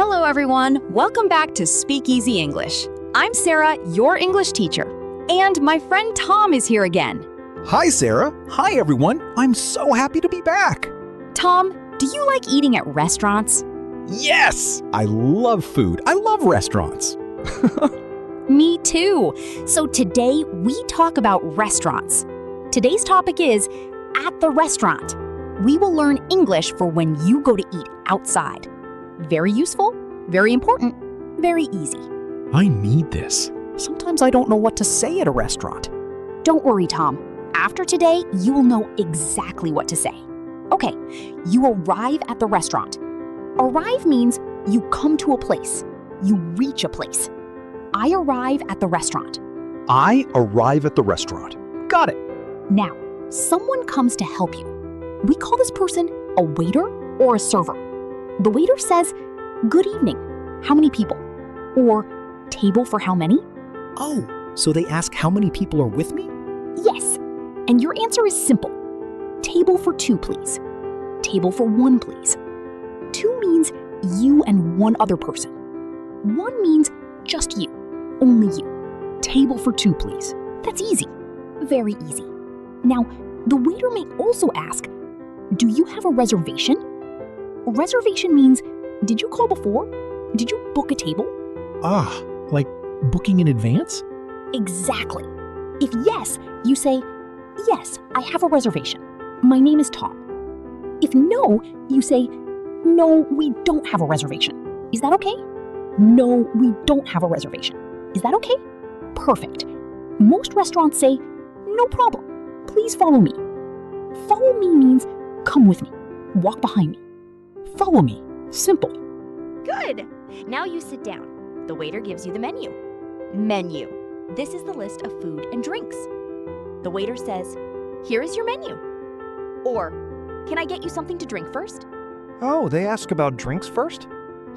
Hello, everyone. Welcome back to Speakeasy English. I'm Sarah, your English teacher. And my friend Tom is here again. Hi, Sarah. Hi, everyone. I'm so happy to be back. Tom, do you like eating at restaurants? Yes! I love food. I love restaurants. Me too. So today we talk about restaurants. Today's topic is at the restaurant. We will learn English for when you go to eat outside. Very useful, very important, very easy. I need this. Sometimes I don't know what to say at a restaurant. Don't worry, Tom. After today, you will know exactly what to say. Okay, you arrive at the restaurant. Arrive means you come to a place. You reach a place. I arrive at the restaurant. I arrive at the restaurant. Got it. Now, someone comes to help you. We call this person a waiter or a server. The waiter says, "Good evening. How many people?" Or, "Table for how many?" Oh, so they ask how many people are with me? Yes. And your answer is simple. Table for 2, please. Table for 1, please. 2 means you and one other person. 1 means just you, only you. Table for 2, please. That's easy. Very easy. Now, the waiter may also ask, "Do you have a reservation?" Reservation means, did you call before? Did you book a table? Ah, like booking in advance? Exactly. If yes, you say, "Yes, I have a reservation. My name is Tom." If no, you say, "No, we don't have a reservation. Is that okay?" "No, we don't have a reservation. Is that okay?" Perfect. Most restaurants say, "No problem. Please follow me." Follow me means come with me. Walk behind me. Follow me. Simple. Good. Now you sit down. The waiter gives you the menu. Menu. This is the list of food and drinks. The waiter says, "Here is your menu." Or, "Can I get you something to drink first?" Oh, they ask about drinks first?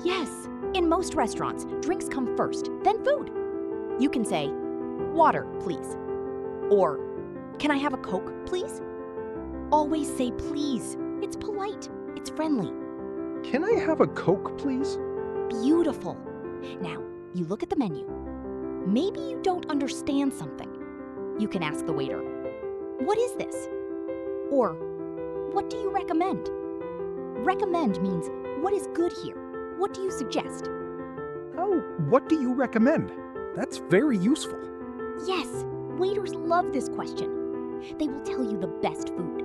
Yes. In most restaurants, drinks come first, then food. You can say, "Water, please." Or, "Can I have a Coke, please?" Always say please. It's polite. It's friendly. Can I have a Coke, please? Beautiful. Now, you look at the menu. Maybe you don't understand something. You can ask the waiter, "What is this?" Or, "What do you recommend?" Recommend means, what is good here? What do you suggest? Oh, what do you recommend? That's very useful. Yes, waiters love this question. They will tell you the best food.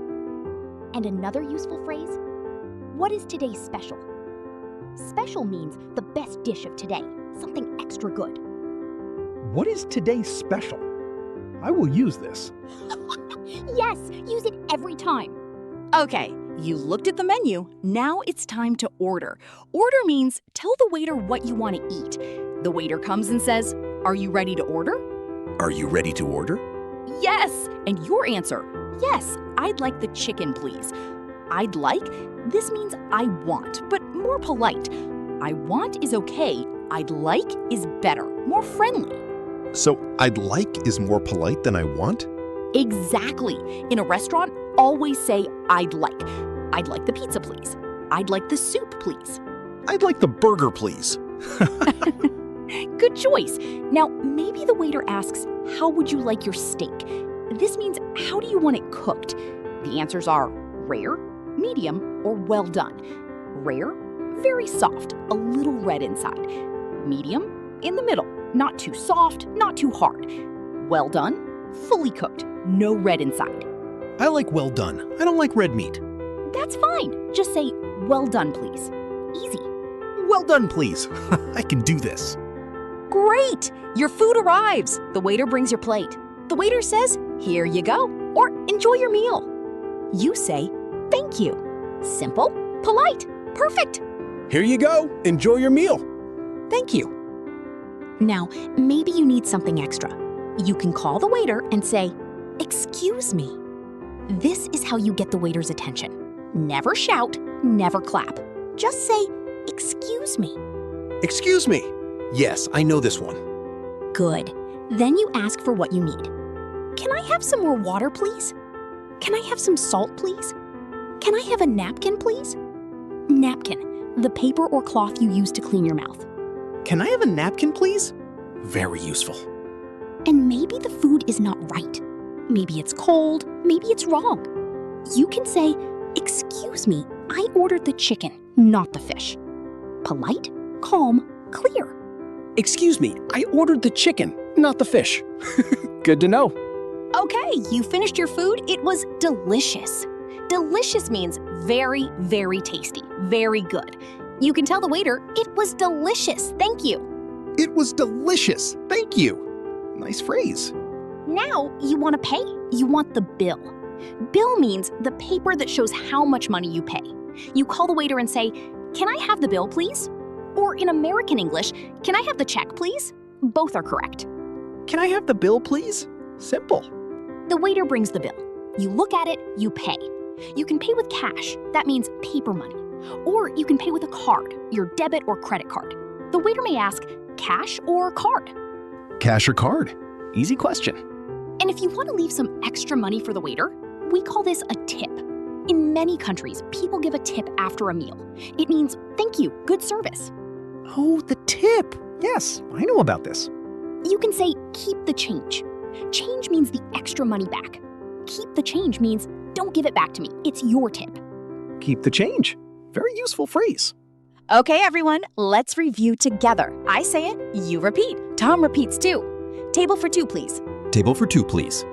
And another useful phrase, what is today's special? Special means the best dish of today, something extra good. What is today's special? I will use this. Yes, use it every time. Okay, you looked at the menu. Now it's time to order. Order means tell the waiter what you want to eat. The waiter comes and says, "Are you ready to order?" Are you ready to order? Yes. And your answer, "Yes, I'd like the chicken, please." I'd like, this means I want, but more polite. I want is okay. I'd like is better, more friendly. So I'd like is more polite than I want? Exactly. In a restaurant, always say I'd like. I'd like the pizza, please. I'd like the soup, please. I'd like the burger, please. Good choice. Now, maybe the waiter asks, "How would you like your steak?" This means, how do you want it cooked? The answers are rare, medium, or well done. Rare, very soft, a little red inside. Medium, in the middle, not too soft, not too hard. Well done, fully cooked, no red inside. I like well done. I don't like red meat. That's fine. Just say, "Well done, please." Easy. Well done, please. I can do this. Great! Your food arrives. The waiter brings your plate. The waiter says, "Here you go," or "Enjoy your meal." You say, "Thank you." Simple, polite, perfect. Here you go. Enjoy your meal. Thank you. Now, maybe you need something extra. You can call the waiter and say, "Excuse me." This is how you get the waiter's attention. Never shout, never clap. Just say, "Excuse me." Excuse me. Yes, I know this one. Good. Then you ask for what you need. "Can I have some more water, please?" "Can I have some salt, please?" "Can I have a napkin, please?" Napkin. the paper or cloth you use to clean your mouth. Can I have a napkin, please? Very useful. And maybe the food is not right. Maybe it's cold, maybe it's wrong. You can say, "Excuse me, I ordered the chicken, not the fish." Polite, calm, clear. Excuse me, I ordered the chicken, not the fish. Good to know. Okay, you finished your food. It was delicious. Delicious means very, very tasty, very good. You can tell the waiter, "It was delicious, thank you." It was delicious. Thank you. Nice phrase. Now you want to pay. You want the bill. Bill means the paper that shows how much money you pay. You call the waiter and say, "Can I have the bill, please?" Or in American English, "Can I have the check, please?" Both are correct. Can I have the bill, please? Simple. The waiter brings the bill. You look at it, you pay. You can pay with cash. That means paper money. Or you can pay with a card, your debit or credit card. The waiter may ask, "Cash or card?" Cash or card? Easy question. And if you want to leave some extra money for the waiter, we call this a tip. In many countries, people give a tip after a meal. It means, "Thank you, good service." Oh, the tip. Yes, I know about this. You can say, "Keep the change." Change means the extra money back. Keep the change means, "Don't give it back to me, it's your tip." Keep the change. Very useful phrase. Okay, everyone, let's review together. I say it, you repeat. Tom repeats too. Table for two, please. Table for two, please.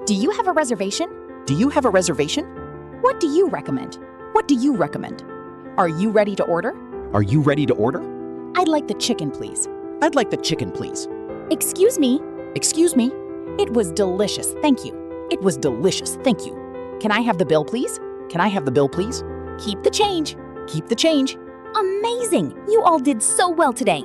Do you have a reservation? Do you have a reservation? What do you recommend? What do you recommend? Are you ready to order? Are you ready to order? I'd like the chicken, please. I'd like the chicken, please. Excuse me. Excuse me. It was delicious, thank you. It was delicious, thank you. Can I have the bill, please? Can I have the bill, please? Keep the change. Keep the change. Amazing! You all did so well today.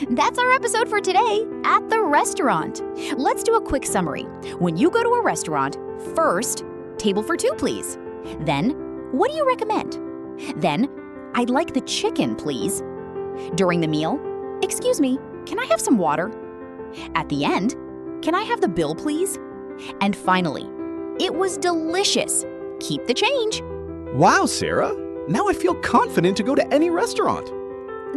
That's our episode for today at the restaurant. Let's do a quick summary. When you go to a restaurant, first, table for two, please. Then, what do you recommend? Then, I'd like the chicken, please. During the meal, excuse me, can I have some water? At the end, can I have the bill, please? And finally, it was delicious. Keep the change. Wow, Sarah. Now I feel confident to go to any restaurant.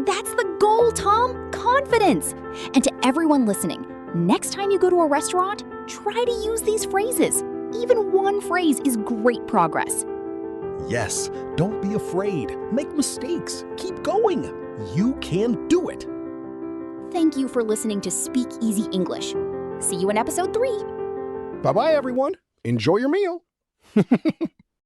That's the goal, Tom. Confidence. And to everyone listening, next time you go to a restaurant, try to use these phrases. Even one phrase is great progress. Yes, don't be afraid. Make mistakes. Keep going. You can do it. Thank you for listening to Speak Easy English. See you in episode 3. Bye-bye, everyone. Enjoy your meal.